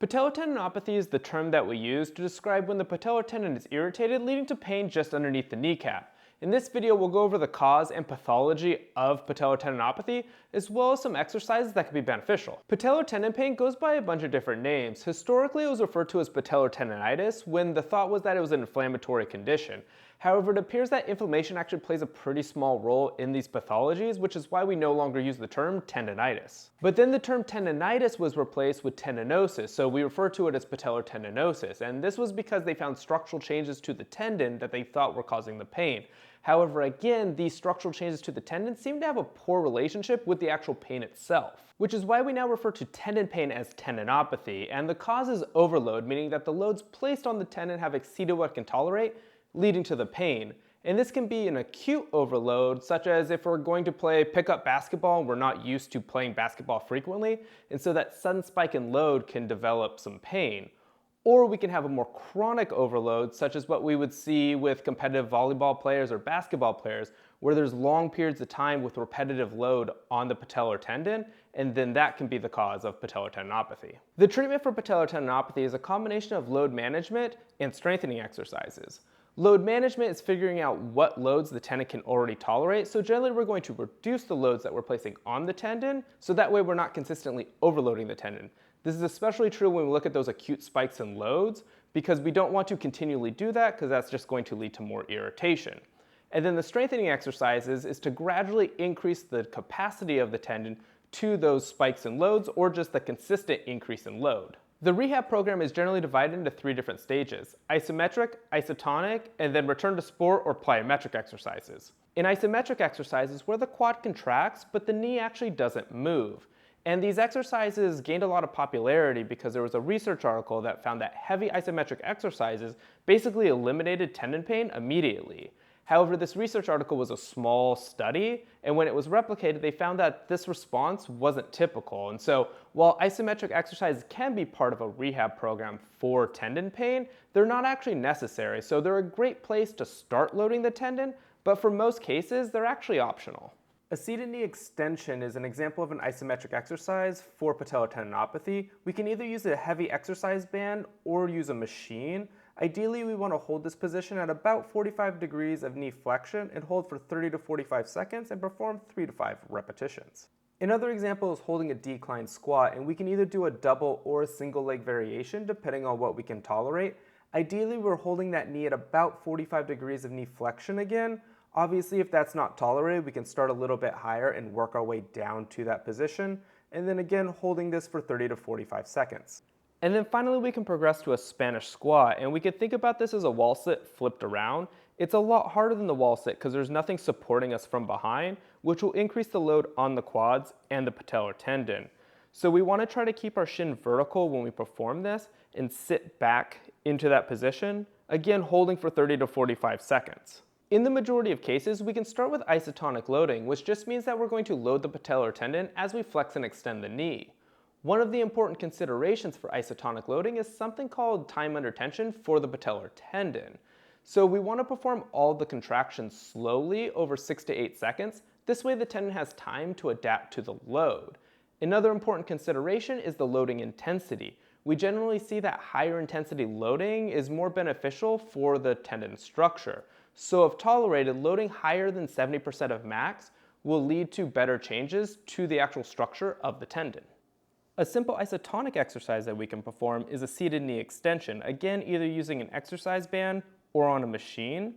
Patellar tendinopathy is the term that we use to describe when the patellar tendon is irritated, leading to pain just underneath the kneecap. In this video, we'll go over the cause and pathology of patellar tendinopathy, as well as some exercises that can be beneficial. Patellar tendon pain goes by a bunch of different names. Historically, it was referred to as patellar tendinitis when the thought was that it was an inflammatory condition. However, it appears that inflammation actually plays a pretty small role in these pathologies, which is why we no longer use the term tendinitis. But then the term tendinitis was replaced with tendinosis, so we refer to it as patellar tendinosis, and this was because they found structural changes to the tendon that they thought were causing the pain. However, again, these structural changes to the tendon seem to have a poor relationship with the actual pain itself, which is why we now refer to tendon pain as tendinopathy, and the cause is overload, meaning that the loads placed on the tendon have exceeded what it can tolerate, leading to the pain. And this can be an acute overload, such as if we're going to play pickup basketball and we're not used to playing basketball frequently, and so that sudden spike in load can develop some pain. Or we can have a more chronic overload, such as what we would see with competitive volleyball players or basketball players, where there's long periods of time with repetitive load on the patellar tendon, and then that can be the cause of patellar tendinopathy. The treatment for patellar tendinopathy is a combination of load management and strengthening exercises. Load management is figuring out what loads the tendon can already tolerate, so generally we're going to reduce the loads that we're placing on the tendon, so that way we're not consistently overloading the tendon. This is especially true when we look at those acute spikes in loads, because we don't want to continually do that because that's just going to lead to more irritation. And then the strengthening exercises is to gradually increase the capacity of the tendon to those spikes in loads, or just the consistent increase in load. The rehab program is generally divided into 3 different stages: isometric, isotonic, and then return to sport or plyometric exercises. In isometric exercises, where the quad contracts but the knee actually doesn't move. And these exercises gained a lot of popularity because there was a research article that found that heavy isometric exercises basically eliminated tendon pain immediately. However, this research article was a small study, and when it was replicated, they found that this response wasn't typical. And so, while isometric exercises can be part of a rehab program for tendon pain, they're not actually necessary. So they're a great place to start loading the tendon, but for most cases, they're actually optional. A seated knee extension is an example of an isometric exercise for patellar tendinopathy. We can either use a heavy exercise band or use a machine. Ideally, we want to hold this position at about 45 degrees of knee flexion and hold for 30 to 45 seconds and perform 3 to 5 repetitions. Another example is holding a decline squat, and we can either do a double or a single leg variation depending on what we can tolerate. Ideally, we're holding that knee at about 45 degrees of knee flexion again. Obviously, if that's not tolerated, we can start a little bit higher and work our way down to that position, and then again holding this for 30 to 45 seconds. And then finally we can progress to a Spanish squat, and we could think about this as a wall sit flipped around. It's a lot harder than the wall sit because there's nothing supporting us from behind, which will increase the load on the quads and the patellar tendon. So we want to try to keep our shin vertical when we perform this and sit back into that position, again holding for 30 to 45 seconds. In the majority of cases, we can start with isotonic loading, which just means that we're going to load the patellar tendon as we flex and extend the knee. One of the important considerations for isotonic loading is something called time under tension for the patellar tendon. So we want to perform all the contractions slowly over 6 to 8 seconds. This way the tendon has time to adapt to the load. Another important consideration is the loading intensity. We generally see that higher intensity loading is more beneficial for the tendon structure. So if tolerated, loading higher than 70% of max will lead to better changes to the actual structure of the tendon. A simple isotonic exercise that we can perform is a seated knee extension, again either using an exercise band or on a machine.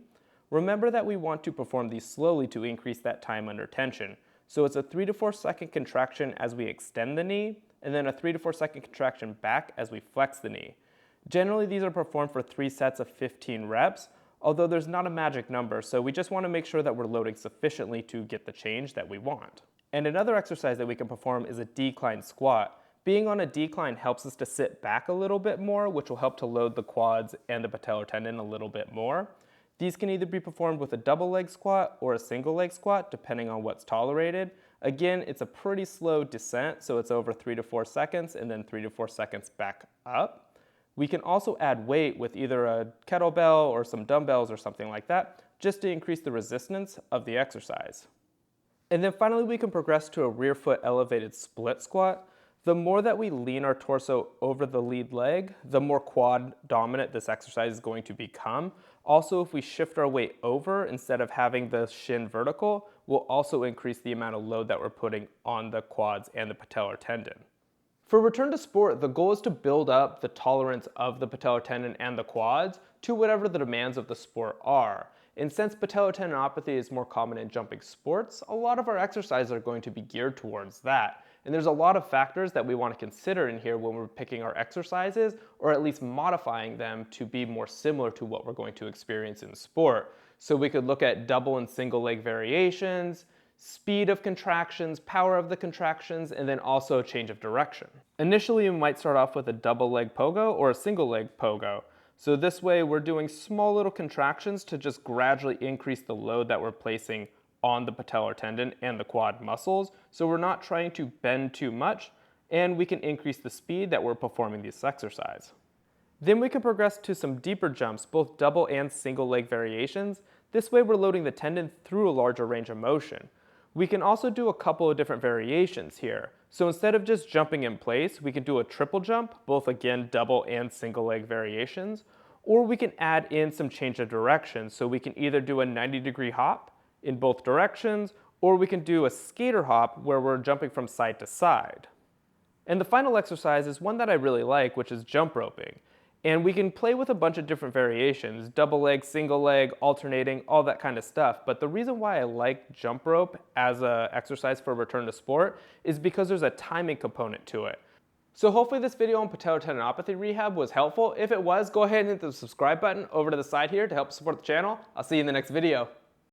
Remember that we want to perform these slowly to increase that time under tension. So it's a 3 to 4 second contraction as we extend the knee, and then a 3 to 4 second contraction back as we flex the knee. Generally these are performed for 3 sets of 15 reps, although there's not a magic number, so we just want to make sure that we're loading sufficiently to get the change that we want. And another exercise that we can perform is a decline squat. Being on a decline helps us to sit back a little bit more, which will help to load the quads and the patellar tendon a little bit more. These can either be performed with a double leg squat or a single leg squat, depending on what's tolerated. Again, it's a pretty slow descent, so it's over 3 to 4 seconds and then 3 to 4 seconds back up. We can also add weight with either a kettlebell or some dumbbells or something like that, just to increase the resistance of the exercise. And then finally we can progress to a rear foot elevated split squat. The more that we lean our torso over the lead leg, the more quad dominant this exercise is going to become. Also, if we shift our weight over instead of having the shin vertical, we'll also increase the amount of load that we're putting on the quads and the patellar tendon. For return to sport, the goal is to build up the tolerance of the patellar tendon and the quads to whatever the demands of the sport are. And since patellar tendinopathy is more common in jumping sports, a lot of our exercises are going to be geared towards that. And there's a lot of factors that we want to consider in here when we're picking our exercises, or at least modifying them to be more similar to what we're going to experience in sport. So we could look at double and single leg variations, speed of contractions, power of the contractions, and then also change of direction. Initially, we might start off with a double leg pogo or a single leg pogo. So this way we're doing small little contractions to just gradually increase the load that we're placing on the patellar tendon and the quad muscles. So we're not trying to bend too much, and we can increase the speed that we're performing this exercise. Then we can progress to some deeper jumps, both double and single leg variations. This way we're loading the tendon through a larger range of motion. We can also do a couple of different variations here. So instead of just jumping in place, we can do a triple jump, both again double and single leg variations, or we can add in some change of direction. So we can either do a 90-degree hop in both directions, or we can do a skater hop where we're jumping from side to side. And the final exercise is one that I really like, which is jump roping. And we can play with a bunch of different variations, double leg, single leg, alternating, all that kind of stuff. But the reason why I like jump rope as an exercise for return to sport is because there's a timing component to it. So hopefully this video on patellar tendinopathy rehab was helpful. If it was, go ahead and hit the subscribe button over to the side here to help support the channel. I'll see you in the next video.